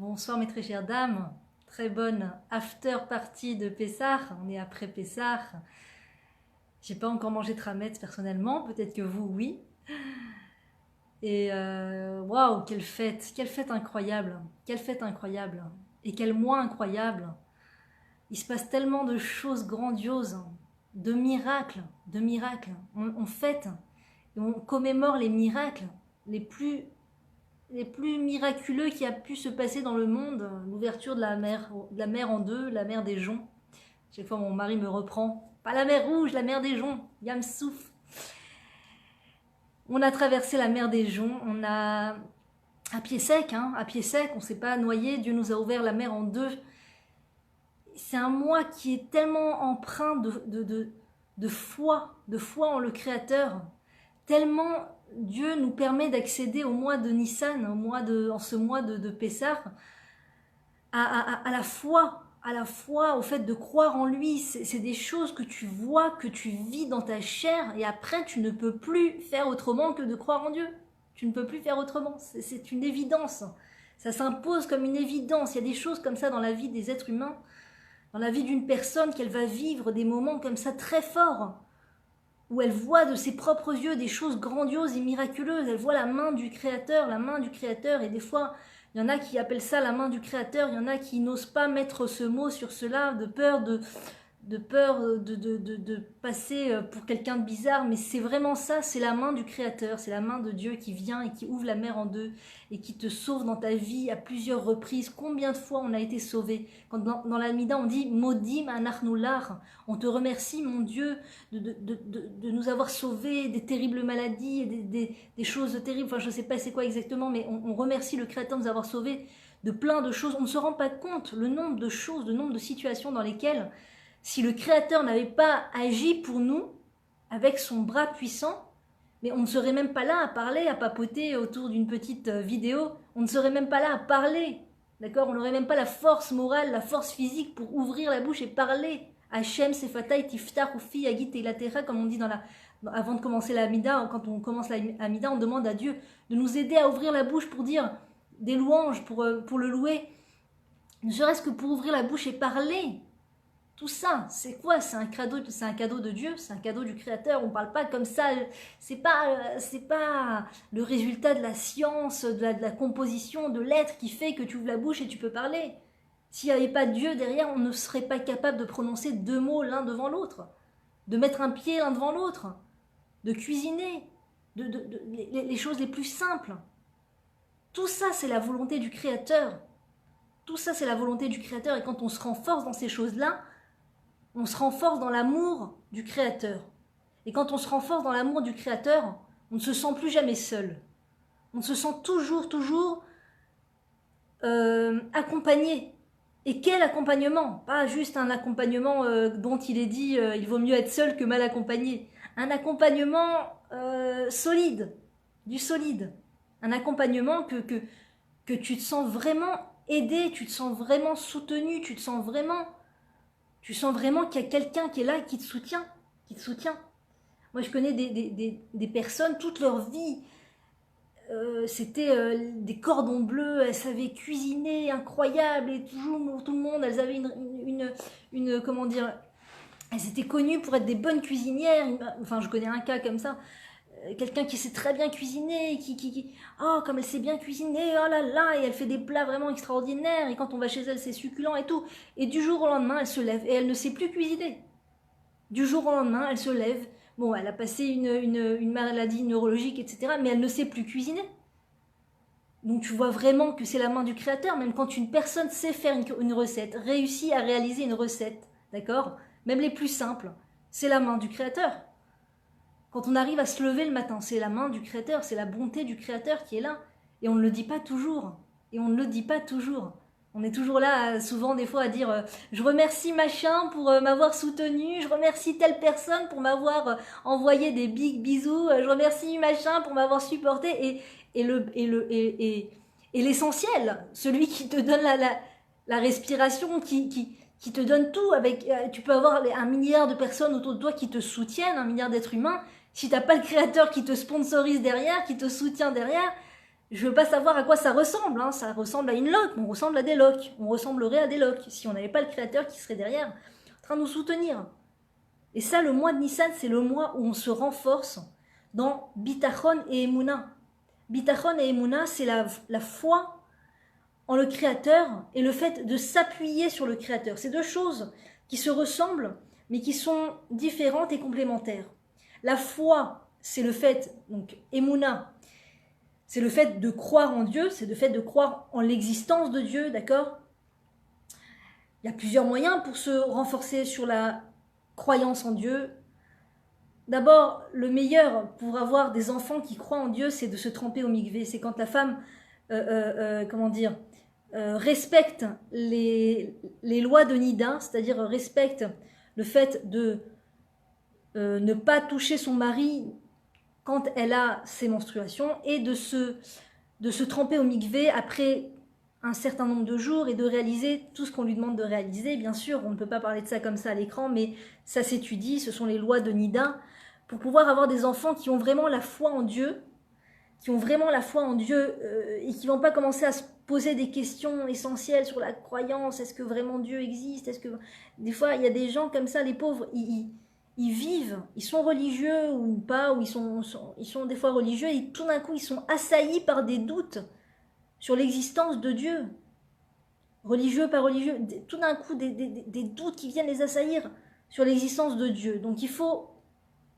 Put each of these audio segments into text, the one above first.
Bonsoir mes très chères dames, très bonne after party de Pessah, on est après Pessah. J'ai pas encore mangé de Hametz personnellement, peut-être que vous oui. Et waouh, quelle fête incroyable, quelle fête incroyable, et quel mois incroyable. Il se passe tellement de choses grandioses, de miracles, de miracles. On fête, et on commémore les miracles les plus miraculeux qui a pu se passer dans le monde, l'ouverture de la mer en deux, la mer des joncs. Chaque fois mon mari me reprend, pas la mer rouge, la mer des joncs, Yam Souf. On a traversé la mer des joncs, on a à pied sec, on s'est pas noyé, Dieu nous a ouvert la mer en deux. C'est un mois qui est tellement empreint de foi en le Créateur, tellement Dieu nous permet d'accéder au mois de Nissan, en ce mois de Pessah, à la foi, au fait de croire en lui. C'est des choses que tu vois, que tu vis dans ta chair, et après tu ne peux plus faire autrement que de croire en Dieu. Tu ne peux plus faire autrement, c'est une évidence. Ça s'impose comme une évidence. Il y a des choses comme ça dans la vie des êtres humains, dans la vie d'une personne, qu'elle va vivre des moments comme ça très forts, où elle voit de ses propres yeux des choses grandioses et miraculeuses. Elle voit la main du Créateur, et des fois, il y en a qui appellent ça la main du Créateur, il y en a qui n'osent pas mettre ce mot sur cela, de peur de passer pour quelqu'un de bizarre, mais c'est vraiment ça, c'est la main du Créateur, c'est la main de Dieu qui vient et qui ouvre la mer en deux et qui te sauve dans ta vie à plusieurs reprises. Combien de fois on a été sauvé? Quand dans l'Amida on dit Modim anachnular, on te remercie mon Dieu de nous avoir sauvés des terribles maladies, des choses terribles, enfin je ne sais pas c'est quoi exactement, mais on remercie le Créateur de nous avoir sauvés de plein de choses. On ne se rend pas compte le nombre de choses, le nombre de situations dans lesquelles, si le Créateur n'avait pas agi pour nous avec son bras puissant, mais on ne serait même pas là à parler, à papoter autour d'une petite vidéo, on ne serait même pas là à parler, d'accord? On n'aurait même pas la force morale, la force physique pour ouvrir la bouche et parler. Hachem sefatai tiftar ufi agit eilatera, comme on dit avant de commencer la Hamida. Quand on commence la Hamida, on demande à Dieu de nous aider à ouvrir la bouche pour dire des louanges, pour le louer, ne serait-ce que pour ouvrir la bouche et parler. Tout ça, c'est quoi? C'est un cadeau de Dieu, c'est un cadeau du Créateur. On ne parle pas comme ça. C'est pas le résultat de la science, de la composition, de l'être qui fait que tu ouvres la bouche et tu peux parler. S'il n'y avait pas Dieu derrière, on ne serait pas capable de prononcer deux mots l'un devant l'autre, de mettre un pied l'un devant l'autre, de cuisiner, les choses les plus simples. Tout ça, c'est la volonté du Créateur. Tout ça, c'est la volonté du Créateur. Et quand on se renforce dans ces choses-là, on se renforce dans l'amour du Créateur. Et quand on se renforce dans l'amour du Créateur, on ne se sent plus jamais seul. On se sent toujours accompagné. Et quel accompagnement? Pas juste un accompagnement dont il est dit il vaut mieux être seul que mal accompagné. Un accompagnement solide, du solide. Un accompagnement que tu te sens vraiment aidé, tu te sens vraiment soutenu, tu sens vraiment qu'il y a quelqu'un qui est là et qui te soutient. Moi, je connais des personnes, toute leur vie, c'était des cordons bleus, elles savaient cuisiner, incroyable, et toujours, tout le monde, elles avaient une comment dire, elles étaient connues pour être des bonnes cuisinières. Enfin, je connais un cas comme ça, quelqu'un qui sait très bien cuisiner, oh, comme elle sait bien cuisiner, oh là là, et elle fait des plats vraiment extraordinaires, et quand on va chez elle, c'est succulent et tout. Et du jour au lendemain, elle se lève, et elle ne sait plus cuisiner. Du jour au lendemain, elle se lève, bon, elle a passé une maladie neurologique, etc., mais elle ne sait plus cuisiner. Donc tu vois vraiment que c'est la main du Créateur, même quand une personne sait faire une recette, réussit à réaliser une recette, d'accord? Même les plus simples, c'est la main du Créateur. Quand on arrive à se lever le matin, c'est la main du Créateur, c'est la bonté du Créateur qui est là. Et on ne le dit pas toujours. On est toujours là, souvent des fois, à dire je remercie machin pour m'avoir soutenu, je remercie telle personne pour m'avoir envoyé des big bisous, je remercie machin pour m'avoir supporté. Et l'essentiel, celui qui te donne la respiration, qui te donne tout, tu peux avoir 1 milliard de personnes autour de toi qui te soutiennent, 1 milliard d'êtres humains. Si t'as pas le Créateur qui te sponsorise derrière, qui te soutient derrière, Je veux pas savoir à quoi ça ressemble, hein. Ça ressemble à une loque, on ressemble à des loques, on ressemblerait à des loques, si on n'avait pas le Créateur qui serait derrière, en train de nous soutenir. Et ça, le mois de Nissan, c'est le mois où on se renforce dans Bitachon et Emouna. Bitachon et Emouna, c'est la foi en le Créateur et le fait de s'appuyer sur le Créateur. C'est deux choses qui se ressemblent, mais qui sont différentes et complémentaires. La foi, c'est le fait, donc Emouna, c'est le fait de croire en Dieu, c'est le fait de croire en l'existence de Dieu, d'accord? Il y a plusieurs moyens pour se renforcer sur la croyance en Dieu. D'abord, le meilleur pour avoir des enfants qui croient en Dieu, c'est de se tremper au mikvé. C'est quand la femme, respecte les lois de Nida, c'est-à-dire respecte le fait de ne pas toucher son mari quand elle a ses menstruations et de se tremper au mikvé après un certain nombre de jours et de réaliser tout ce qu'on lui demande de réaliser. Bien sûr, on ne peut pas parler de ça comme ça à l'écran, mais ça s'étudie, ce sont les lois de Nida, pour pouvoir avoir des enfants qui ont vraiment la foi en Dieu, et qui ne vont pas commencer à se poser des questions essentielles sur la croyance, est-ce que vraiment Dieu existe, Des fois, il y a des gens comme ça, les pauvres, ils vivent, ils sont religieux ou pas, ou ils sont des fois religieux, et tout d'un coup, ils sont assaillis par des doutes sur l'existence de Dieu. Religieux, pas religieux, tout d'un coup, des doutes qui viennent les assaillir sur l'existence de Dieu. Donc il faut,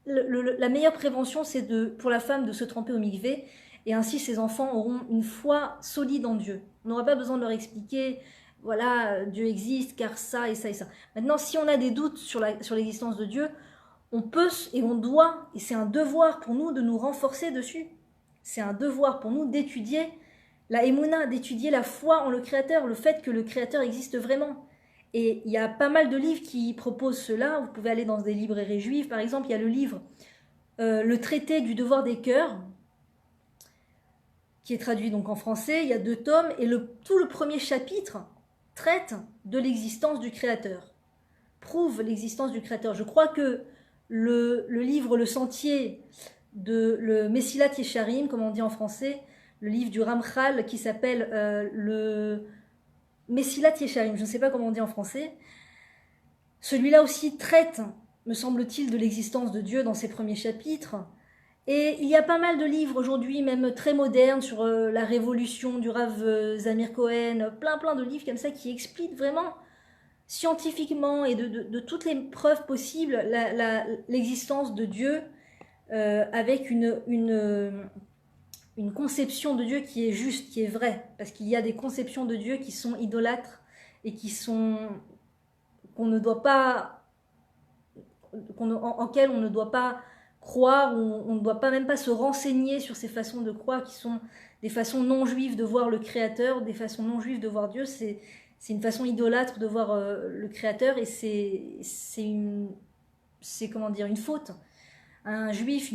la meilleure prévention, c'est pour la femme de se tremper au mikvé, et ainsi ses enfants auront une foi solide en Dieu. On n'aura pas besoin de leur expliquer, voilà, Dieu existe, car ça et ça et ça. Maintenant, si on a des doutes sur l'existence de Dieu, on peut et on doit, et c'est un devoir pour nous de nous renforcer dessus. C'est un devoir pour nous d'étudier la Emouna, d'étudier la foi en le Créateur, le fait que le Créateur existe vraiment. Et il y a pas mal de livres qui proposent cela. Vous pouvez aller dans des librairies juives, par exemple, il y a le livre Le traité du devoir des cœurs, qui est traduit donc en français. Il y a 2 tomes, et tout le premier chapitre traite de l'existence du Créateur, prouve l'existence du Créateur. Je crois que le livre Le Sentier de le Messilat Yesharim, comme on dit en français, le livre du Ramchal qui s'appelle le Messilat Yesharim, je ne sais pas comment on dit en français. Celui-là aussi traite, me semble-t-il, de l'existence de Dieu dans ses premiers chapitres. Et il y a pas mal de livres aujourd'hui, même très modernes, sur la révolution du Rav Zamir Cohen, plein de livres comme ça qui expliquent vraiment scientifiquement et de toutes les preuves possibles l'existence de Dieu avec une conception de Dieu qui est juste, qui est vraie, parce qu'il y a des conceptions de Dieu qui sont idolâtres et qu'on ne doit pas, en quelles on ne doit pas croire, on ne doit pas même pas se renseigner sur ces façons de croire qui sont des façons non juives de voir le Créateur, des façons non juives de voir Dieu. C'est une façon idolâtre de voir le Créateur, et c'est une faute. Un juif,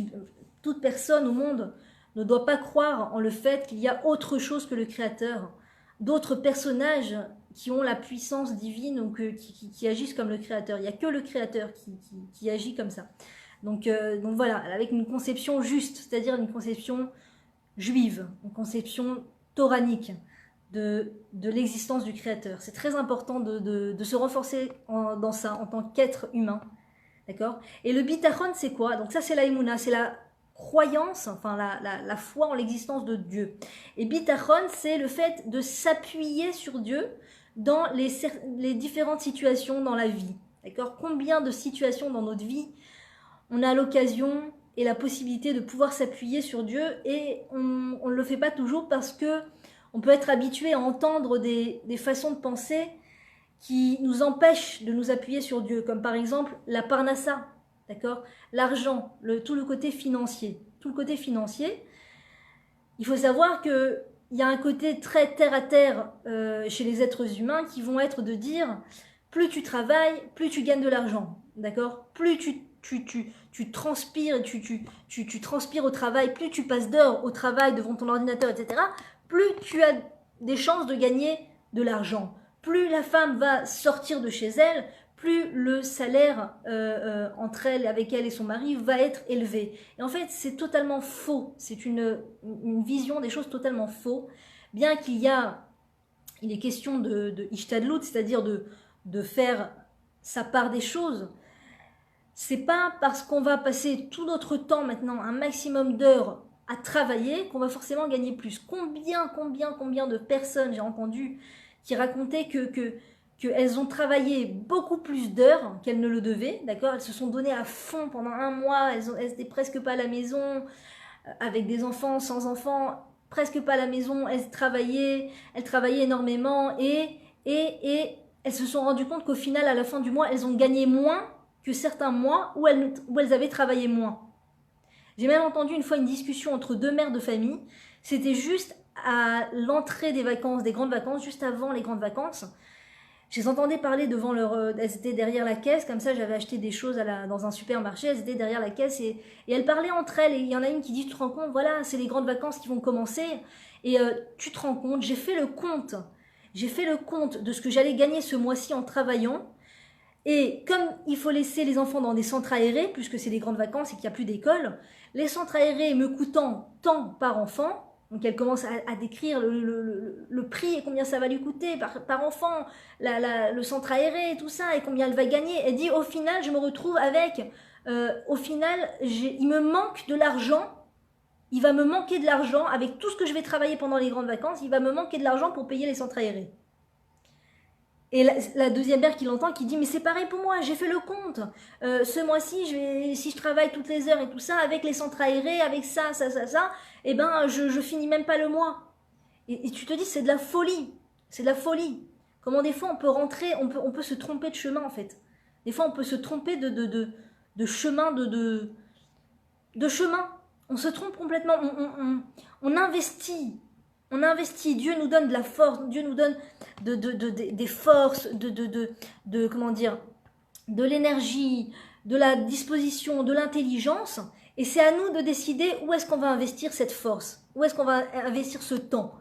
toute personne au monde ne doit pas croire en le fait qu'il y a autre chose que le Créateur, d'autres personnages qui ont la puissance divine ou qui agissent comme le Créateur. Il n'y a que le Créateur qui agit comme ça. Donc voilà, avec une conception juste, c'est-à-dire une conception juive, une conception toranique de l'existence du Créateur. C'est très important de se renforcer dans ça en tant qu'être humain. D'accord? Et le bitachon, c'est quoi? Donc ça, c'est la Emouna, c'est la croyance, enfin la foi en l'existence de Dieu. Et bitachon, c'est le fait de s'appuyer sur Dieu dans les différentes situations dans la vie. D'accord? Combien de situations dans notre vie on a l'occasion et la possibilité de pouvoir s'appuyer sur Dieu, et on ne le fait pas toujours parce que on peut être habitué à entendre des façons de penser qui nous empêchent de nous appuyer sur Dieu, comme par exemple la parnassa, d'accord, l'argent, tout le côté financier. Tout le côté financier, il faut savoir qu'il y a un côté très terre-à-terre chez les êtres humains qui vont être de dire plus tu travailles, plus tu gagnes de l'argent, d'accord, plus tu transpires, tu transpires au travail, plus tu passes d'heures au travail devant ton ordinateur, etc., plus tu as des chances de gagner de l'argent. Plus la femme va sortir de chez elle, plus le salaire entre elle, avec elle et son mari, va être élevé. Et en fait, c'est totalement faux. C'est une vision des choses totalement faux. Bien qu'il est question de ishtadlout, c'est-à-dire de faire sa part des choses. C'est pas parce qu'on va passer tout notre temps maintenant, un maximum d'heures à travailler, qu'on va forcément gagner plus. Combien de personnes j'ai entendu qui racontaient qu'elles ont travaillé beaucoup plus d'heures qu'elles ne le devaient, d'accord? Elles se sont données à fond pendant un mois, elles n'étaient presque pas à la maison, avec des enfants, sans enfants, presque pas à la maison, elles travaillaient énormément, et elles se sont rendues compte qu'au final, à la fin du mois, elles ont gagné moins que certains mois où elles avaient travaillé moins. J'ai même entendu une fois une discussion entre deux mères de famille, c'était juste à l'entrée des vacances, des grandes vacances, juste avant les grandes vacances. Je les entendais parler devant elles étaient derrière la caisse, comme ça j'avais acheté des choses dans un supermarché, elles étaient derrière la caisse et elles parlaient entre elles, et il y en a une qui dit, tu te rends compte, voilà, c'est les grandes vacances qui vont commencer, et tu te rends compte, j'ai fait le compte de ce que j'allais gagner ce mois-ci en travaillant, et comme il faut laisser les enfants dans des centres aérés, puisque c'est les grandes vacances et qu'il n'y a plus d'école, les centres aérés me coûtant tant par enfant, donc elle commence à décrire le prix et combien ça va lui coûter par enfant, le centre aéré et tout ça, et combien elle va gagner. Elle dit, au final, je me retrouve avec, il me manque de l'argent, il va me manquer de l'argent, avec tout ce que je vais travailler pendant les grandes vacances, il va me manquer de l'argent pour payer les centres aérés. Et la deuxième mère qui l'entend, qui dit, mais c'est pareil pour moi, j'ai fait le compte. Ce mois-ci, si je travaille toutes les heures et tout ça, avec les centres aérés, avec ça, eh ben, je finis même pas le mois. Et tu te dis, c'est de la folie. C'est de la folie. Comment des fois on peut rentrer, on peut se tromper de chemin en fait. Des fois on peut se tromper de chemin, de chemin. On se trompe complètement. On investit. On investit, Dieu nous donne de la force, Dieu nous donne des forces, comment dire, de l'énergie, de la disposition, de l'intelligence, et c'est à nous de décider où est-ce qu'on va investir cette force, où est-ce qu'on va investir ce temps.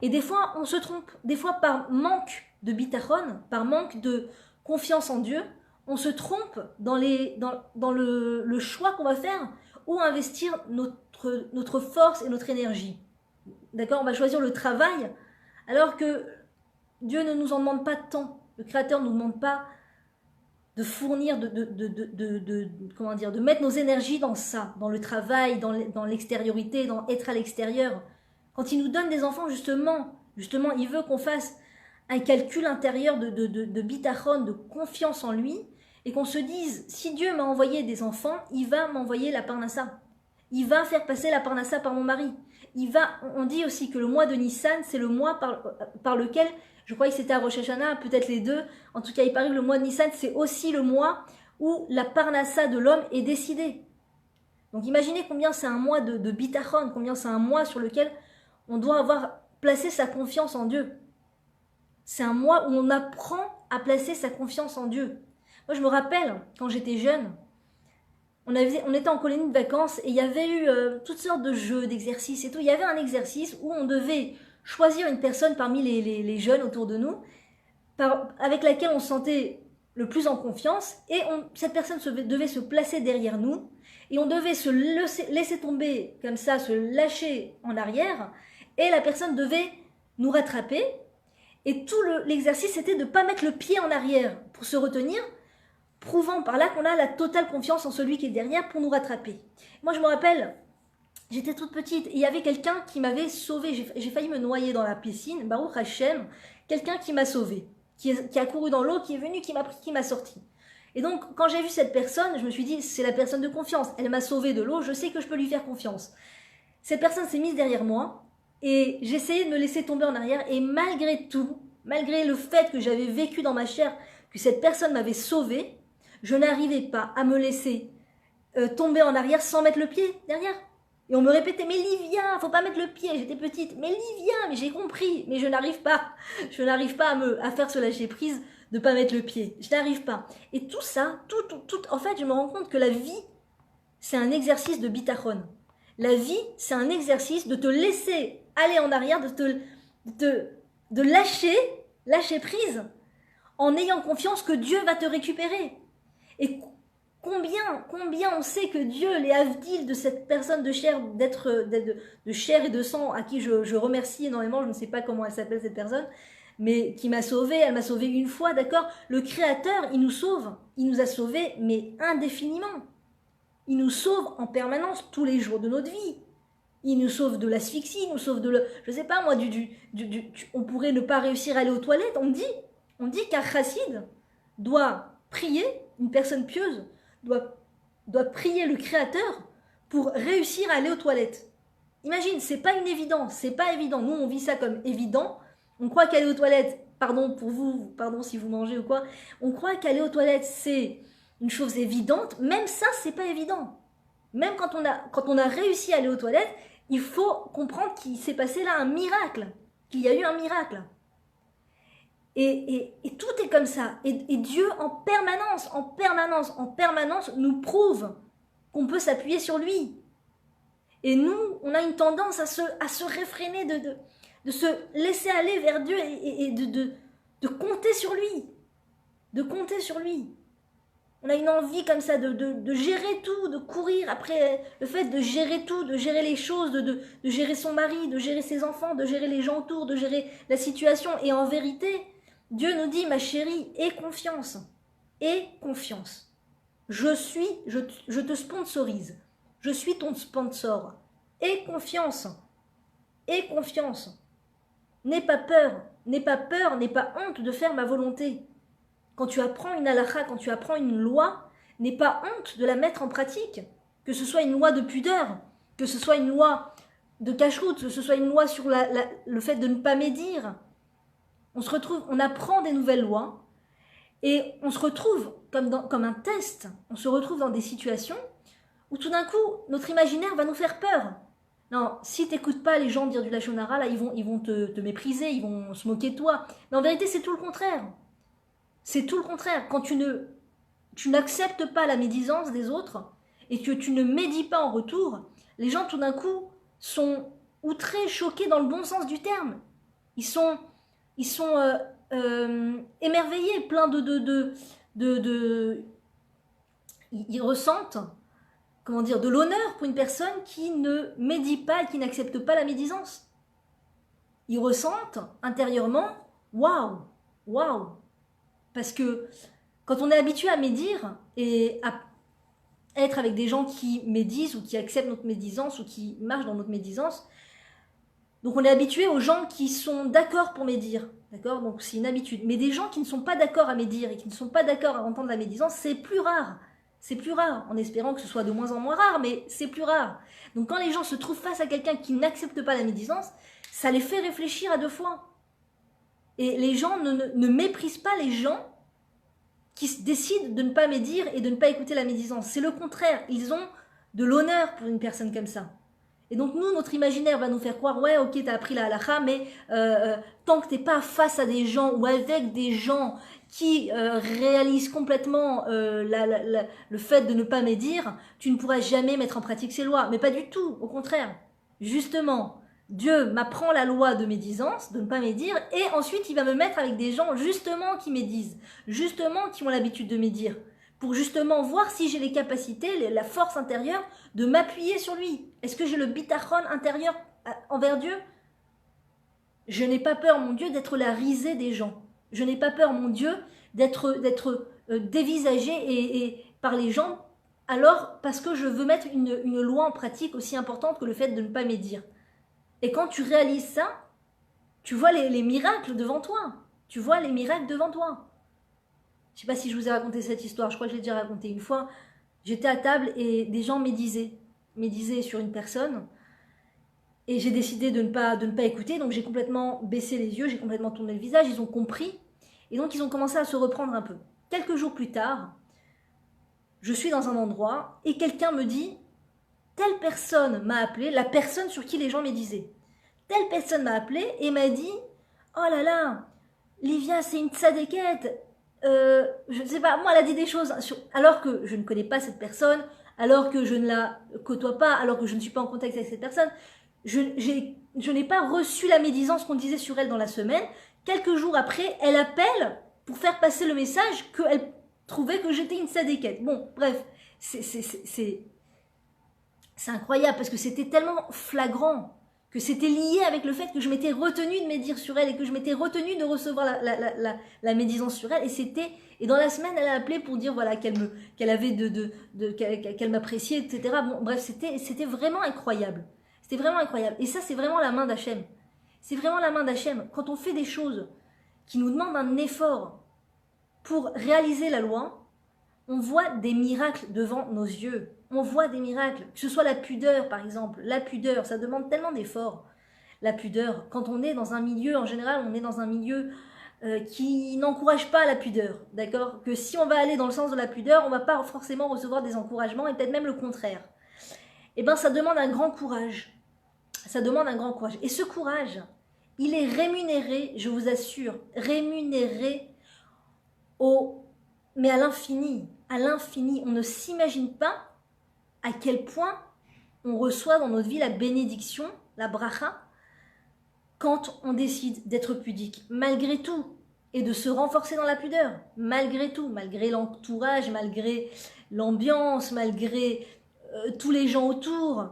Et des fois, on se trompe, des fois par manque de bitachon, par manque de confiance en Dieu, on se trompe dans le choix qu'on va faire, où investir notre force et notre énergie. D'accord, on va choisir le travail, alors que Dieu ne nous en demande pas tant. Le Créateur ne nous demande pas de fournir, comment dire, de mettre nos énergies dans ça, dans le travail, dans l'extériorité, dans être à l'extérieur. Quand il nous donne des enfants, justement, il veut qu'on fasse un calcul intérieur de bitachon, de confiance en lui, et qu'on se dise, si Dieu m'a envoyé des enfants, il va m'envoyer la parnassa. Il va faire passer la parnassa par mon mari. On dit aussi que le mois de Nissan, c'est le mois par lequel, je crois que c'était à Rosh Hashanah, peut-être les deux, en tout cas il paraît que le mois de Nissan, c'est aussi le mois où la parnassa de l'homme est décidée. Donc imaginez combien c'est un mois de bitachon, combien c'est un mois sur lequel on doit avoir placé sa confiance en Dieu. C'est un mois où on apprend à placer sa confiance en Dieu. Moi je me rappelle, quand j'étais jeune, on était en colonie de vacances et il y avait eu toutes sortes de jeux, d'exercices et tout. Il y avait un exercice où on devait choisir une personne parmi les jeunes autour de nous, avec laquelle on se sentait le plus en confiance, et cette personne devait se placer derrière nous, et on devait se laisser tomber comme ça, se lâcher en arrière, et la personne devait nous rattraper, et tout l'exercice c'était de ne pas mettre le pied en arrière pour se retenir, prouvant par là qu'on a la totale confiance en celui qui est derrière pour nous rattraper. Moi je me rappelle, j'étais toute petite et il y avait quelqu'un qui m'avait sauvée, j'ai failli me noyer dans la piscine, Baruch Hashem, quelqu'un qui m'a sauvée, qui a couru dans l'eau, qui est venu, qui m'a sorti. Et donc quand j'ai vu cette personne, je me suis dit, c'est la personne de confiance, elle m'a sauvée de l'eau, je sais que je peux lui faire confiance. Cette personne s'est mise derrière moi et j'essayais de me laisser tomber en arrière, et malgré tout, malgré le fait que j'avais vécu dans ma chair que cette personne m'avait sauvée, je n'arrivais pas à me laisser tomber en arrière sans mettre le pied derrière. Et on me répétait, mais Livia, faut pas mettre le pied, j'étais petite. Mais Livia, mais j'ai compris, mais je n'arrive pas. Je n'arrive pas à faire ce lâcher prise de pas mettre le pied. Je n'arrive pas. Et tout ça, en fait, je me rends compte que la vie, c'est un exercice de bitachon. La vie, c'est un exercice de te laisser aller en arrière, de lâcher prise, en ayant confiance que Dieu va te récupérer. Et combien on sait que Dieu, les avdil de cette personne de chair, de chair et de sang, à qui je remercie énormément, je ne sais pas comment elle s'appelle cette personne, mais qui m'a sauvée, elle m'a sauvée une fois, d'accord? Le Créateur, il nous sauve, il nous a sauvés, mais indéfiniment. Il nous sauve en permanence, tous les jours de notre vie. Il nous sauve de l'asphyxie, il nous sauve je sais pas moi, on pourrait ne pas réussir à aller aux toilettes, on dit qu'un chassid doit prier, une personne pieuse, doit prier le Créateur pour réussir à aller aux toilettes. Imagine, c'est pas une évidence, c'est pas évident. Nous, on vit ça comme évident. On croit qu'aller aux toilettes, pardon pour vous, pardon si vous mangez ou quoi, on croit qu'aller aux toilettes, c'est une chose évidente. Même ça, c'est pas évident. Même quand on a réussi à aller aux toilettes, il faut comprendre qu'il s'est passé là un miracle, qu'il y a eu un miracle. Et tout est comme ça. Et Dieu, en permanence, nous prouve qu'on peut s'appuyer sur lui. Et nous, on a une tendance à se réfréner, de se laisser aller vers Dieu et de compter sur lui. De compter sur lui. On a une envie comme ça de gérer tout, de courir après le fait de gérer tout, de gérer les choses, de gérer son mari, de gérer ses enfants, de gérer les gens autour, de gérer la situation. Et en vérité, Dieu nous dit, ma chérie, aie confiance. Aie confiance. Je te sponsorise. Je suis ton sponsor. Aie confiance. Aie confiance. N'aie pas peur, n'aie pas honte de faire ma volonté. Quand tu apprends une halakha, quand tu apprends une loi, n'aie pas honte de la mettre en pratique. Que ce soit une loi de pudeur, que ce soit une loi de cacheroute, que ce soit une loi sur le fait de ne pas médire. On apprend des nouvelles lois et on se retrouve comme un test. On se retrouve dans des situations où tout d'un coup, notre imaginaire va nous faire peur. Non, si tu n'écoutes pas les gens dire du Lachon Hara, là, ils vont te mépriser, ils vont se moquer de toi. Mais en vérité, c'est tout le contraire. C'est tout le contraire. Quand tu n'acceptes pas la médisance des autres et que tu ne médis pas en retour, les gens, tout d'un coup, sont outrés, choqués dans le bon sens du terme. Ils sont émerveillés, pleins ils ressentent, comment dire, de l'honneur pour une personne qui ne médit pas et qui n'accepte pas la médisance. Ils ressentent intérieurement, waouh, waouh. Parce que quand on est habitué à médire et à être avec des gens qui médisent ou qui acceptent notre médisance ou qui marchent dans notre médisance, donc on est habitué aux gens qui sont d'accord pour médire, d'accord? Donc c'est une habitude. Mais des gens qui ne sont pas d'accord à médire et qui ne sont pas d'accord à entendre la médisance, c'est plus rare. C'est plus rare, en espérant que ce soit de moins en moins rare, mais c'est plus rare. Donc quand les gens se trouvent face à quelqu'un qui n'accepte pas la médisance, ça les fait réfléchir à deux fois. Et les gens ne méprisent pas les gens qui décident de ne pas médire et de ne pas écouter la médisance. C'est le contraire, ils ont de l'honneur pour une personne comme ça. Et donc nous, notre imaginaire va nous faire croire, ouais, ok, t'as appris la halakha, mais tant que t'es pas face à des gens ou avec des gens qui réalisent complètement le fait de ne pas médire, tu ne pourras jamais mettre en pratique ces lois. Mais pas du tout, au contraire. Justement, Dieu m'apprend la loi de médisance, de ne pas médire, et ensuite il va me mettre avec des gens justement qui médisent, justement qui ont l'habitude de médire, pour justement voir si j'ai les capacités, la force intérieure de m'appuyer sur lui. Est-ce que j'ai le bitachon intérieur envers Dieu? Je n'ai pas peur, mon Dieu, d'être la risée des gens. Je n'ai pas peur, mon Dieu, d'être dévisagé et par les gens, alors parce que je veux mettre une loi en pratique aussi importante que le fait de ne pas médire. Et quand tu réalises ça, tu vois les miracles devant toi. Tu vois les miracles devant toi. Je ne sais pas si je vous ai raconté cette histoire, je crois que je l'ai déjà raconté une fois. J'étais à table et des gens médisaient sur une personne. Et j'ai décidé de ne pas écouter, donc j'ai complètement baissé les yeux, j'ai complètement tourné le visage, ils ont compris. Et donc ils ont commencé à se reprendre un peu. Quelques jours plus tard, je suis dans un endroit et quelqu'un me dit « Telle personne m'a appelé, la personne sur qui les gens médisaient. Telle personne m'a appelé et m'a dit « Oh là là, Livia c'est une tzadékette. Je ne sais pas, moi elle a dit des choses alors que je ne connais pas cette personne, alors que je ne la côtoie pas, alors que je ne suis pas en contact avec cette personne. Je n'ai pas reçu la médisance qu'on disait sur elle dans la semaine. Quelques jours après, elle appelle pour faire passer le message qu'elle trouvait que j'étais une sadéquette. Bon, bref, c'est incroyable parce que c'était tellement flagrant, que c'était lié avec le fait que je m'étais retenue de médire sur elle et que je m'étais retenue de recevoir la médisance sur elle. Et dans la semaine, elle a appelé pour dire voilà, qu'elle m'appréciait, etc. Bon, bref, c'était vraiment incroyable. C'était vraiment incroyable. Et ça, c'est vraiment la main d'Hachem. C'est vraiment la main d'Hachem. Quand on fait des choses qui nous demandent un effort pour réaliser la loi, on voit des miracles devant nos yeux. On voit des miracles. Que ce soit la pudeur, par exemple. La pudeur, ça demande tellement d'efforts. La pudeur, quand on est dans un milieu, en général, on est dans un milieu qui n'encourage pas la pudeur. D'accord? Que si on va aller dans le sens de la pudeur, on ne va pas forcément recevoir des encouragements et peut-être même le contraire. Eh bien, ça demande un grand courage. Ça demande un grand courage. Et ce courage, il est rémunéré, je vous assure, rémunéré mais à l'infini. À l'infini. On ne s'imagine pas à quel point on reçoit dans notre vie la bénédiction, la bracha, quand on décide d'être pudique, malgré tout, et de se renforcer dans la pudeur, malgré tout, malgré l'entourage, malgré l'ambiance, malgré tous les gens autour.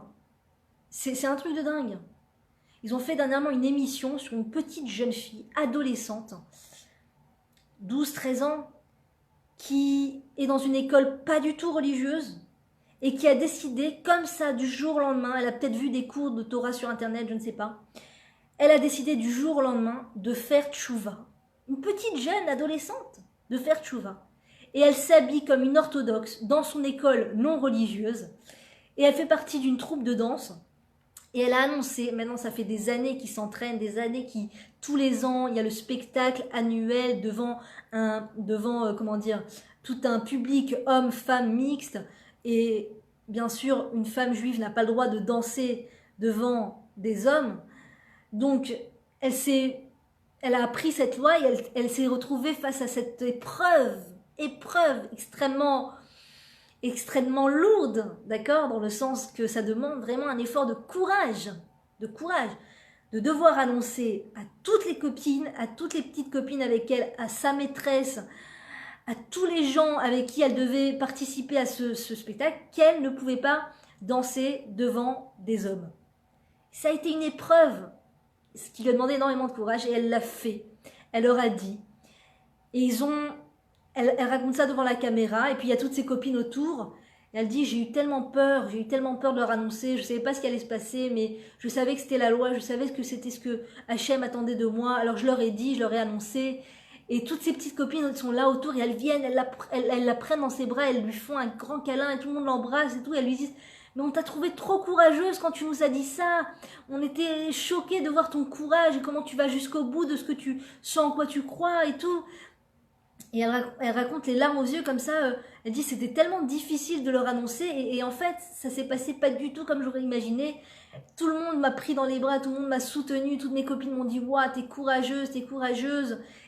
C'est un truc de dingue. Ils ont fait dernièrement une émission sur une petite jeune fille, adolescente, 12-13 ans, qui est dans une école pas du tout religieuse et qui a décidé, comme ça, du jour au lendemain, elle a peut-être vu des cours de Torah sur Internet, je ne sais pas, elle a décidé du jour au lendemain de faire tchouva. Une petite jeune adolescente de faire tchouva. Et elle s'habille comme une orthodoxe dans son école non religieuse et elle fait partie d'une troupe de danse. Et elle a annoncé, maintenant ça fait des années qu'ils s'entraînent, des années qui, tous les ans, il y a le spectacle annuel devant tout un public homme-femme mixte. Et bien sûr, une femme juive n'a pas le droit de danser devant des hommes. Donc, elle a appris cette loi et elle s'est retrouvée face à cette épreuve extrêmement lourde, d'accord, dans le sens que ça demande vraiment un effort de courage, de devoir annoncer à toutes les copines, à toutes les petites copines avec elle, à sa maîtresse, à tous les gens avec qui elle devait participer à ce spectacle, qu'elle ne pouvait pas danser devant des hommes. Ça a été une épreuve, ce qui lui a demandé énormément de courage, et elle l'a fait. Elle leur a dit. Et elle raconte ça devant la caméra, et puis il y a toutes ses copines autour. Et elle dit, j'ai eu tellement peur de leur annoncer, je ne savais pas ce qui allait se passer, mais je savais que c'était la loi, je savais que c'était ce que Hachem attendait de moi, alors je leur ai dit, je leur ai annoncé. Et toutes ces petites copines sont là autour, et elles viennent, elles la prennent dans ses bras, elles lui font un grand câlin, et tout le monde l'embrasse et tout, et elles lui disent, mais on t'a trouvé trop courageuse quand tu nous as dit ça. On était choqués de voir ton courage et comment tu vas jusqu'au bout de ce en quoi tu crois et tout. Et elle raconte les larmes aux yeux comme ça. Elle dit c'était tellement difficile de leur annoncer et en fait ça s'est passé pas du tout comme j'aurais imaginé. Tout le monde m'a pris dans les bras, tout le monde m'a soutenue, toutes mes copines m'ont dit ouah t'es courageuse.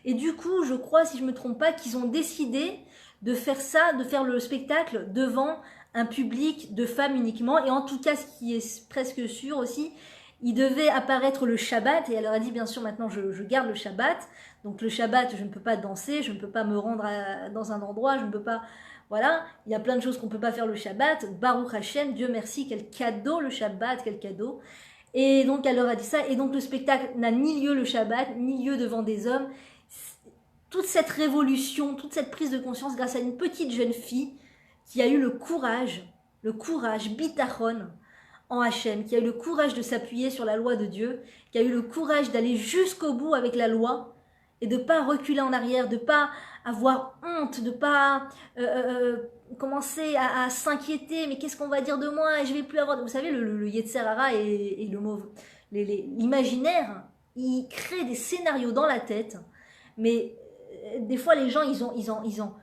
Et du coup je crois si je me trompe pas qu'ils ont décidé de faire ça, de faire le spectacle devant un public de femmes uniquement. Et en tout cas, ce qui est presque sûr aussi, il devait apparaître le Shabbat. Et elle leur a dit, bien sûr, maintenant, je garde le Shabbat. Donc le Shabbat, je ne peux pas danser, je ne peux pas me rendre dans un endroit, je ne peux pas... Voilà, il y a plein de choses qu'on ne peut pas faire le Shabbat. Baruch Hashem, Dieu merci, quel cadeau le Shabbat, quel cadeau. Et donc, elle leur a dit ça. Et donc, le spectacle n'a ni lieu le Shabbat, ni lieu devant des hommes. Toute cette révolution, toute cette prise de conscience grâce à une petite jeune fille qui a eu le courage, bitachon en Hachem, qui a eu le courage de s'appuyer sur la loi de Dieu, qui a eu le courage d'aller jusqu'au bout avec la loi et de ne pas reculer en arrière, de ne pas avoir honte, de ne pas commencer à s'inquiéter, mais qu'est-ce qu'on va dire de moi et je ne vais plus avoir... Vous savez, le Yetzer Hara et le mot, l'imaginaire, il crée des scénarios dans la tête, mais des fois les gens, ils ont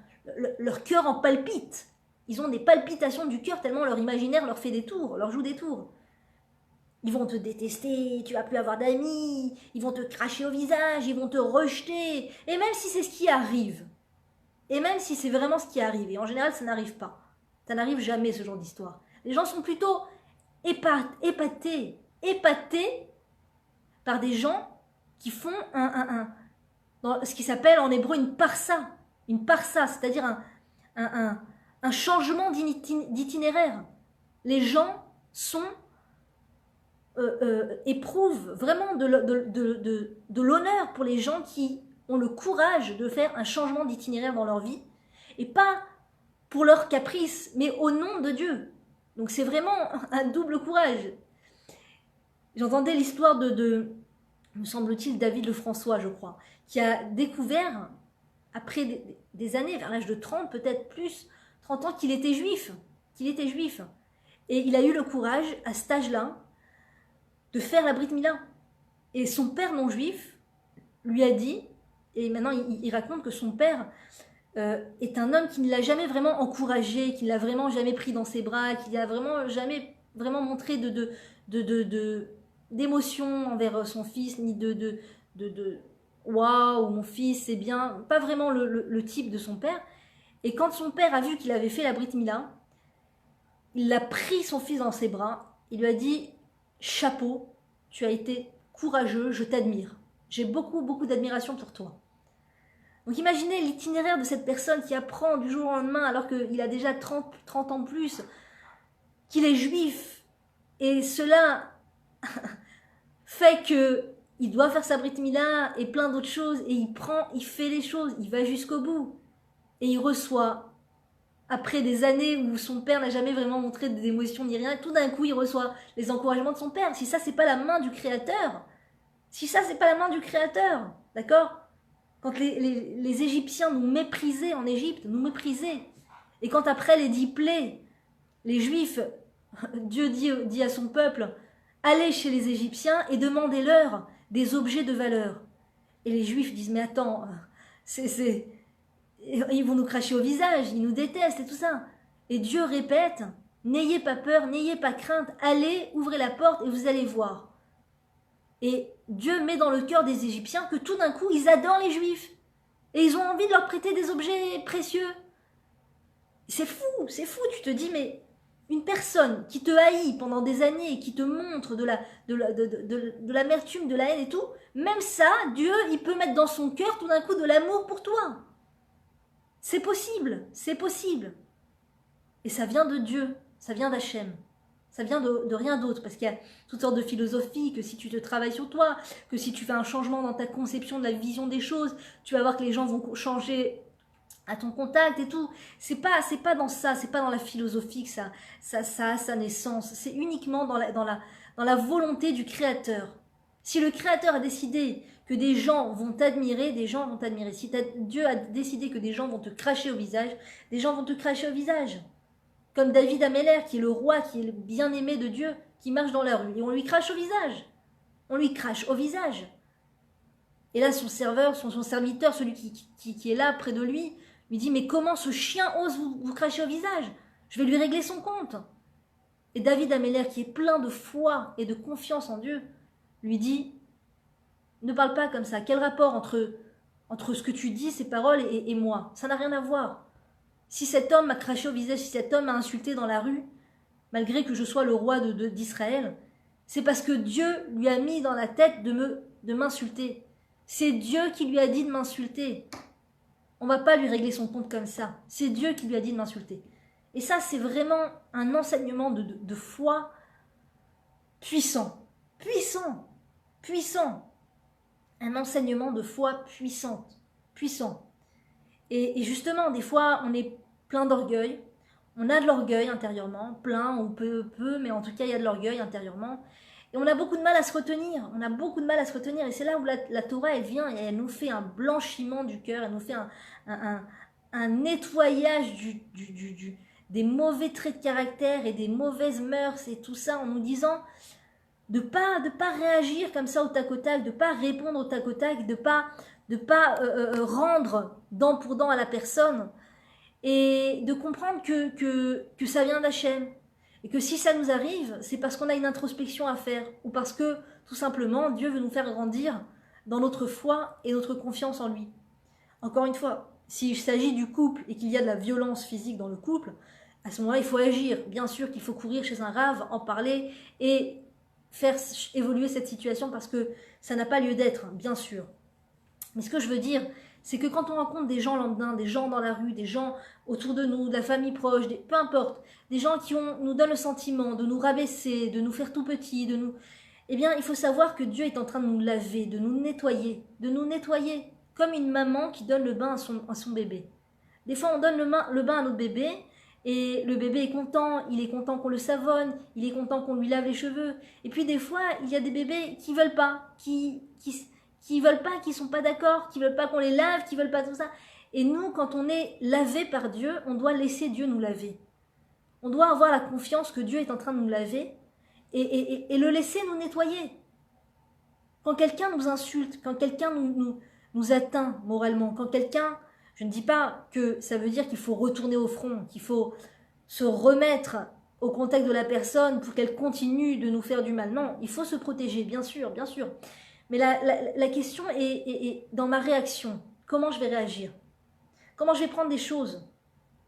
leur cœur en palpite. Ils ont des palpitations du cœur tellement leur imaginaire leur fait des tours, leur joue des tours. Ils vont te détester, tu vas plus avoir d'amis, ils vont te cracher au visage, ils vont te rejeter. Et même si c'est ce qui arrive, et même si c'est vraiment ce qui arrive, et en général ça n'arrive pas, ça n'arrive jamais ce genre d'histoire. Les gens sont plutôt épatés par des gens qui font dans ce qui s'appelle en hébreu une parsa, c'est-à-dire un changement d'itinéraire. Les gens éprouvent vraiment de l'honneur pour les gens qui ont le courage de faire un changement d'itinéraire dans leur vie, et pas pour leur caprice, mais au nom de Dieu. Donc c'est vraiment un double courage. J'entendais l'histoire me semble-t-il, David Lefrançois, je crois, qui a découvert, après des années, vers l'âge de 30, peut-être plus, 30 ans, qu'il était juif. Et il a eu le courage, à cet âge-là, de faire la Brit Mila. Et son père non juif lui a dit, et maintenant il raconte que son père est un homme qui ne l'a jamais vraiment encouragé, qui ne l'a vraiment jamais pris dans ses bras, qui n'a vraiment jamais vraiment montré d'émotion envers son fils, ni waouh, mon fils, c'est bien, pas vraiment le type de son père. Et quand son père a vu qu'il avait fait la Brit Mila, il a pris son fils dans ses bras, il lui a dit chapeau, tu as été courageux, je t'admire. J'ai beaucoup d'admiration pour toi. Donc imaginez l'itinéraire de cette personne qui apprend du jour au lendemain, alors qu'il a déjà 30 ans de plus, qu'il est juif. Et cela fait qu'il doit faire sa Brit Mila et plein d'autres choses. Et il fait les choses, il va jusqu'au bout. Et il reçoit, après des années où son père n'a jamais vraiment montré d'émotion ni rien, tout d'un coup il reçoit les encouragements de son père. Si ça c'est pas la main du Créateur, d'accord? Quand les Égyptiens nous méprisaient en Égypte, et quand après les 10 plaies, les Juifs, Dieu dit à son peuple, allez chez les Égyptiens et demandez-leur des objets de valeur. Et les Juifs disent, mais attends, ils vont nous cracher au visage, ils nous détestent et tout ça. Et Dieu répète, n'ayez pas peur, n'ayez pas crainte, allez, ouvrez la porte et vous allez voir. Et Dieu met dans le cœur des Égyptiens que tout d'un coup, ils adorent les Juifs. Et ils ont envie de leur prêter des objets précieux. C'est fou, tu te dis, mais une personne qui te haït pendant des années et qui te montre de l'amertume, de la haine et tout, même ça, Dieu, il peut mettre dans son cœur tout d'un coup de l'amour pour toi. C'est possible. Et ça vient de Dieu, ça vient d'Hachem. Ça vient de rien d'autre, parce qu'il y a toutes sortes de philosophies, que si tu te travailles sur toi, que si tu fais un changement dans ta conception de la vision des choses, tu vas voir que les gens vont changer à ton contact et tout. C'est pas dans ça, c'est pas dans la philosophie que ça a sa naissance. C'est uniquement dans la volonté du Créateur. Si le Créateur a décidé que des gens vont t'admirer, des gens vont t'admirer. Si Dieu a décidé que des gens vont te cracher au visage, des gens vont te cracher au visage. Comme David Améler, qui est le roi, qui est le bien-aimé de Dieu, qui marche dans la rue. Et on lui crache au visage. Et là, son serviteur, celui qui est là près de lui dit, mais comment ce chien ose vous cracher au visage? Je vais lui régler son compte. Et David Améler, qui est plein de foi et de confiance en Dieu, lui dit, ne parle pas comme ça. Quel rapport entre ce que tu dis, ces paroles, et moi? Ça n'a rien à voir. Si cet homme m'a craché au visage, si cet homme m'a insulté dans la rue, malgré que je sois le roi d'Israël, c'est parce que Dieu lui a mis dans la tête de m'insulter. C'est Dieu qui lui a dit de m'insulter. On ne va pas lui régler son compte comme ça. C'est Dieu qui lui a dit de m'insulter. Et ça, c'est vraiment un enseignement de foi puissant. Un enseignement de foi puissant. Et justement, des fois, on est plein d'orgueil. On a de l'orgueil intérieurement, plein ou peu, mais en tout cas, il y a de l'orgueil intérieurement. Et on a beaucoup de mal à se retenir. Et c'est là où la Torah, elle vient et elle nous fait un blanchiment du cœur. Elle nous fait un nettoyage des mauvais traits de caractère et des mauvaises mœurs et tout ça, en nous disant de pas réagir comme ça au tac au tac, de pas répondre au tac au tac, de pas rendre dent pour dent à la personne, et de comprendre que ça vient d'Hachem, et que si ça nous arrive, c'est parce qu'on a une introspection à faire, ou parce que tout simplement Dieu veut nous faire grandir dans notre foi et notre confiance en lui. Encore une fois, s'il s'agit du couple et qu'il y a de la violence physique dans le couple, à ce moment-là il faut agir. Bien sûr qu'il faut courir chez un rave, en parler et faire évoluer cette situation, parce que ça n'a pas lieu d'être, bien sûr. Mais ce que je veux dire, c'est que quand on rencontre des gens lambda, des gens dans la rue, des gens autour de nous, de la famille proche, peu importe, des gens qui nous donnent le sentiment de nous rabaisser, de nous faire tout petits, eh bien, il faut savoir que Dieu est en train de nous laver, de nous nettoyer, comme une maman qui donne le bain à son bébé. Des fois, on donne le bain à notre bébé, et le bébé est content, il est content qu'on le savonne, il est content qu'on lui lave les cheveux. Et puis des fois, il y a des bébés qui veulent pas, qui veulent pas, qui sont pas d'accord, qui veulent pas qu'on les lave, qui veulent pas tout ça. Et nous, quand on est lavé par Dieu, on doit laisser Dieu nous laver. On doit avoir la confiance que Dieu est en train de nous laver et le laisser nous nettoyer. Quand quelqu'un nous insulte, quand quelqu'un nous atteint moralement, quand quelqu'un... Je ne dis pas que ça veut dire qu'il faut retourner au front, qu'il faut se remettre au contact de la personne pour qu'elle continue de nous faire du mal. Non, il faut se protéger, bien sûr, bien sûr. Mais la question est dans ma réaction. Comment je vais réagir? Comment je vais prendre des choses?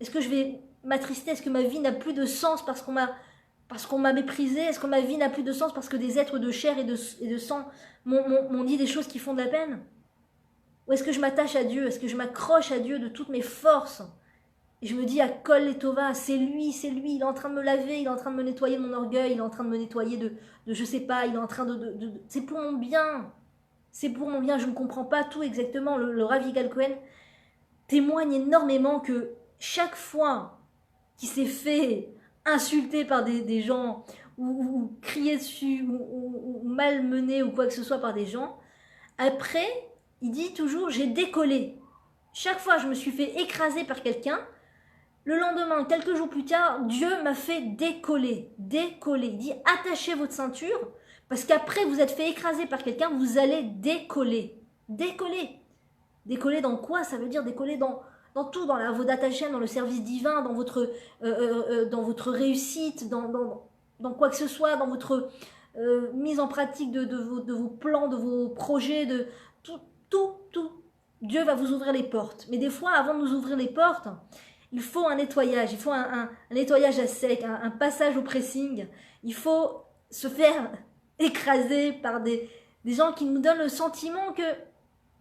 Est-ce que je vais m'attrister? Est-ce que ma vie n'a plus de sens parce qu'on m'a méprisé? Est-ce que ma vie n'a plus de sens parce que des êtres de chair et de sang m'ont dit des choses qui font de la peine? Ou est-ce que je m'attache à Dieu? Est-ce que je m'accroche à Dieu de toutes mes forces? Et je me dis à Kol et Tova, c'est lui, il est en train de me laver, il est en train de me nettoyer de mon orgueil, il est en train de me nettoyer de je sais pas, il est en train c'est pour mon bien. C'est pour mon bien, je ne comprends pas tout exactement. Le Rav Yigal Cohen témoigne énormément que chaque fois qu'il s'est fait insulter par des gens, ou crier dessus, ou malmener, ou quoi que ce soit par des gens, après... Il dit toujours, j'ai décollé. Chaque fois, je me suis fait écraser par quelqu'un. Le lendemain, quelques jours plus tard, Dieu m'a fait décoller. Décoller. Il dit, attachez votre ceinture, parce qu'après, vous êtes fait écraser par quelqu'un, vous allez décoller. Décoller. Décoller dans quoi? Ça veut dire décoller dans tout, dans la Avodat Hashem, dans le service divin, dans votre réussite, dans quoi que ce soit, dans votre mise en pratique de vos plans, de vos projets, de tout. Dieu va vous ouvrir les portes. Mais des fois, avant de nous ouvrir les portes, il faut un nettoyage. Il faut un nettoyage à sec, un passage au pressing. Il faut se faire écraser par des gens qui nous donnent le sentiment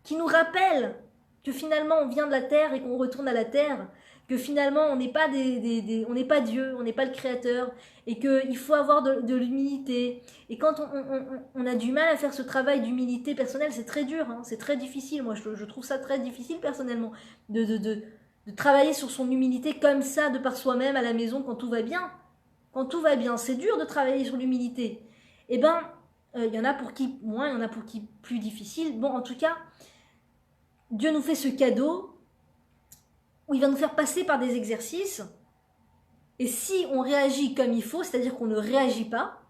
qui nous rappellent que finalement on vient de la terre et qu'on retourne à la terre, que finalement on n'est pas on n'est pas Dieu, on n'est pas le Créateur, et qu'il faut avoir de l'humilité. Et quand on a du mal à faire ce travail d'humilité personnelle, c'est très dur, hein, c'est très difficile. Moi, je trouve ça très difficile personnellement, de travailler sur son humilité comme ça, de par soi-même à la maison quand tout va bien. Quand tout va bien, c'est dur de travailler sur l'humilité. Eh ben, il y en a pour qui moins, il y en a pour qui plus difficile. Bon, en tout cas, Dieu nous fait ce cadeau où il va nous faire passer par des exercices. Et si on réagit comme il faut, c'est-à-dire qu'on ne réagit pas,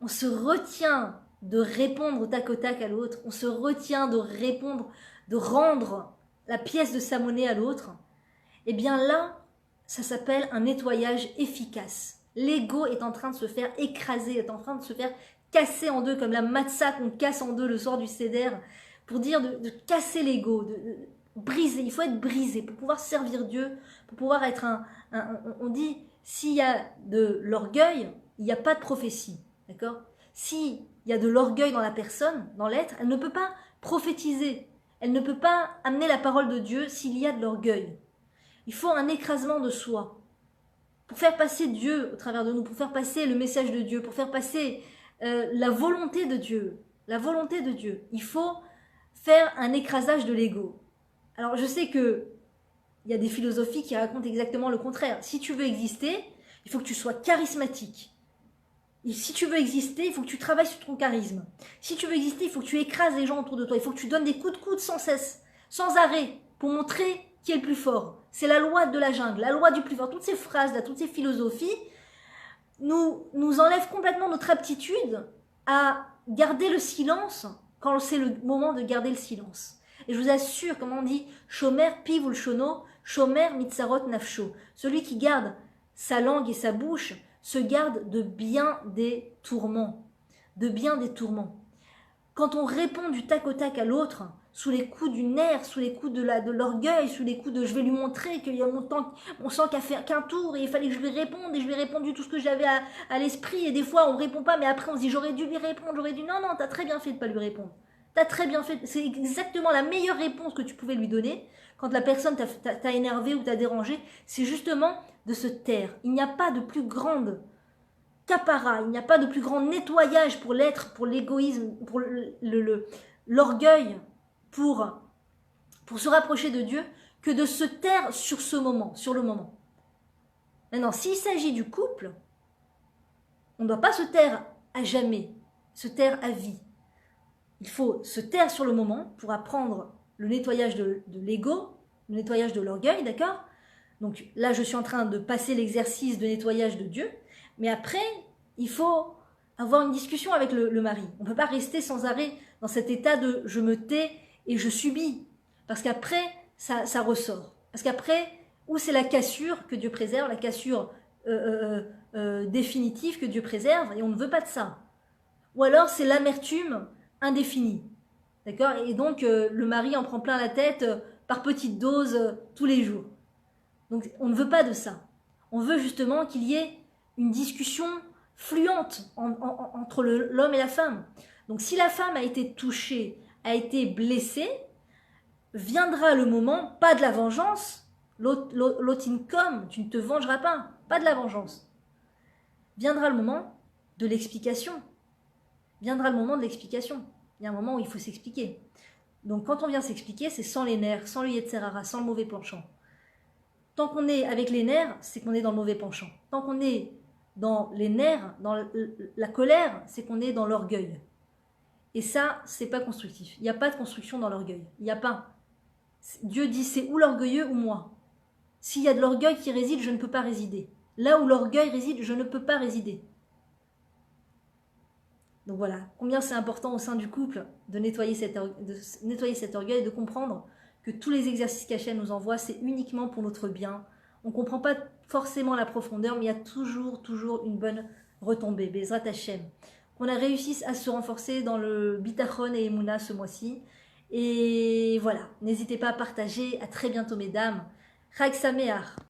on se retient de répondre au tac au tac à l'autre, on se retient de répondre, de rendre la pièce de sa monnaie à l'autre, eh bien là, ça s'appelle un nettoyage efficace. L'ego est en train de se faire écraser, est en train de se faire casser en deux, comme la matzah qu'on casse en deux le soir du seder, pour dire de casser l'ego, de briser. Il faut être brisé pour pouvoir servir Dieu, pour pouvoir être on dit, s'il y a de l'orgueil, il n'y a pas de prophétie. D'accord? S'il y a de l'orgueil dans la personne, dans l'être, elle ne peut pas prophétiser. Elle ne peut pas amener la parole de Dieu s'il y a de l'orgueil. Il faut un écrasement de soi. Pour faire passer Dieu au travers de nous, pour faire passer le message de Dieu, pour faire passer la volonté de Dieu. La volonté de Dieu. Il faut faire un écrasage de l'ego. Alors je sais que il y a des philosophies qui racontent exactement le contraire. Si tu veux exister, il faut que tu sois charismatique. Et si tu veux exister, il faut que tu travailles sur ton charisme. Si tu veux exister, il faut que tu écrases les gens autour de toi. Il faut que tu donnes des coups de coude sans cesse, sans arrêt, pour montrer qui est le plus fort. C'est la loi de la jungle, la loi du plus fort. Toutes ces phrases-là, toutes ces philosophies nous enlèvent complètement notre aptitude à garder le silence quand c'est le moment de garder le silence. Et je vous assure, comme on dit, Shomer piv ul shono, Shomer mitzarot nafsho. Celui qui garde sa langue et sa bouche se garde de bien des tourments. De bien des tourments. Quand on répond du tac au tac à l'autre, sous les coups du nerf, sous les coups de l'orgueil, sous les coups de je vais lui montrer qu'il y a mon sang qui a fait qu'un tour et il fallait que je lui réponde et je lui ai répondu tout ce que j'avais à l'esprit et des fois on répond pas mais après on se dit j'aurais dû lui répondre, j'aurais dû non, t'as très bien fait de pas lui répondre. T'as très bien fait. C'est exactement la meilleure réponse que tu pouvais lui donner quand la personne t'a énervé ou t'a dérangé. C'est justement de se taire. Il n'y a pas de plus grande capara, il n'y a pas de plus grand nettoyage pour l'être, pour l'égoïsme, pour l'orgueil, pour se rapprocher de Dieu, que de se taire sur ce moment, sur le moment. Maintenant, s'il s'agit du couple, on ne doit pas se taire à jamais, se taire à vie. Il faut se taire sur le moment pour apprendre le nettoyage de l'ego, le nettoyage de l'orgueil, d'accord? Donc là, je suis en train de passer l'exercice de nettoyage de Dieu, mais après, il faut avoir une discussion avec le mari. On ne peut pas rester sans arrêt dans cet état de je me tais et je subis, parce qu'après, ça ressort. Parce qu'après, ou c'est la cassure que Dieu préserve, la cassure définitive que Dieu préserve, et on ne veut pas de ça. Ou alors c'est l'amertume indéfinie. D'accord? Et donc le mari en prend plein la tête par petites doses tous les jours. Donc on ne veut pas de ça. On veut justement qu'il y ait une discussion fluente entre l'homme et la femme. Donc si la femme a été touchée, a été blessée, viendra le moment, pas de la vengeance, l'otincom, tu ne te vengeras pas de la vengeance. Viendra le moment de l'explication. Viendra le moment de l'explication. Il y a un moment où il faut s'expliquer. Donc quand on vient s'expliquer, c'est sans les nerfs, sans le Yetzerara, sans le mauvais penchant. Tant qu'on est avec les nerfs, c'est qu'on est dans le mauvais penchant. Tant qu'on est dans les nerfs, dans la colère, c'est qu'on est dans l'orgueil. Et ça, c'est pas constructif. Il n'y a pas de construction dans l'orgueil. Il n'y a pas. Dieu dit c'est ou l'orgueilleux ou moi. S'il y a de l'orgueil qui réside, je ne peux pas résider. Là où l'orgueil réside, je ne peux pas résider. Donc voilà, combien c'est important au sein du couple de nettoyer cet orgueil et de comprendre que tous les exercices qu'Hachem nous envoie, c'est uniquement pour notre bien. On ne comprend pas forcément la profondeur, mais il y a toujours une bonne retombée. Bezrat Hachem. On a réussi à se renforcer dans le Bitachon et Emouna ce mois-ci. Et voilà, n'hésitez pas à partager. À très bientôt, mesdames. Chag Sameach.